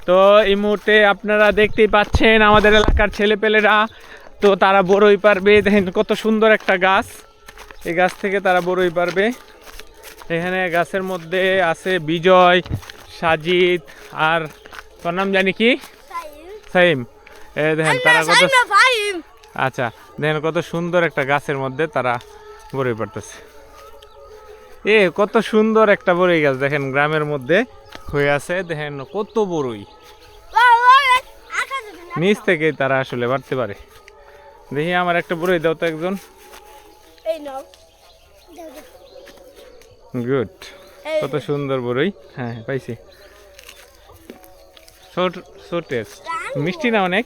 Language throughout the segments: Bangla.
তো এই মুহূর্তে আপনারা দেখতেই পাচ্ছেন আমাদের এলাকার ছেলেপেলেরা, তো তারা বড়ই পারবে। দেখেন কত সুন্দর একটা গাছ, এই গাছ থেকে তারা বড়ই পারবে। এখানে গাছের মধ্যে আছে বিজয়, সাজিদ, আর তোর নাম জানি কি, সাইম। দেখেন তারা কত, আচ্ছা দেখেন কত সুন্দর একটা গাছের মধ্যে তারা বড়ই পারতেছে। কত সুন্দর একটা বড়ই গাছ দেখেন গ্রামের মধ্যে হয়ে আছে। দেখেন কত বড়ই, নিচ থেকে তারা আসলে বাড়তে পারে। দেখি আমার একটা বড়ই দাও তো একজন। গুড, কত সুন্দর বড়ই। হ্যাঁ পাইছি। টেস্ট মিষ্টি না অনেক,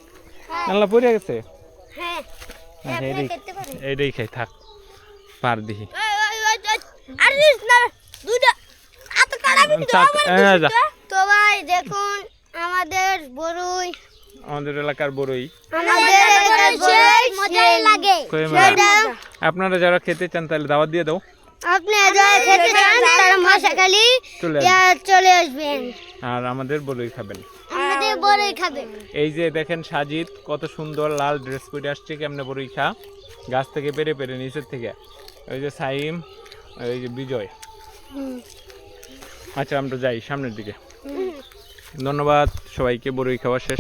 নাল্লা পড়ে গেছে। এইটাই খাই থাক, পার দেখি। তো ভাই দেখুন আমাদের বড়ই, আমাদের এলাকার বড়ই আপনারা যারা খেতে চান তাহলে দাওয়াত দিয়ে দাও। আপনি যারা খেতে চান তারা মশাখালী চলে আসবেন আর আমাদের বড়ই খাবেন, আমাদের বড়ই খাবেন। এই যে দেখেন সাজিদ কত সুন্দর লাল ড্রেস পরে আসছে, কেমনে বড়ই খা গাছ থেকে পেরে পেরে নিচের থেকে। ওই যে সাইম, ওই যে বিজয়। আচ্ছা আমরা যাই সামনের দিকে। ধন্যবাদ সবাইকে, বড়ই খাওয়া শেষ।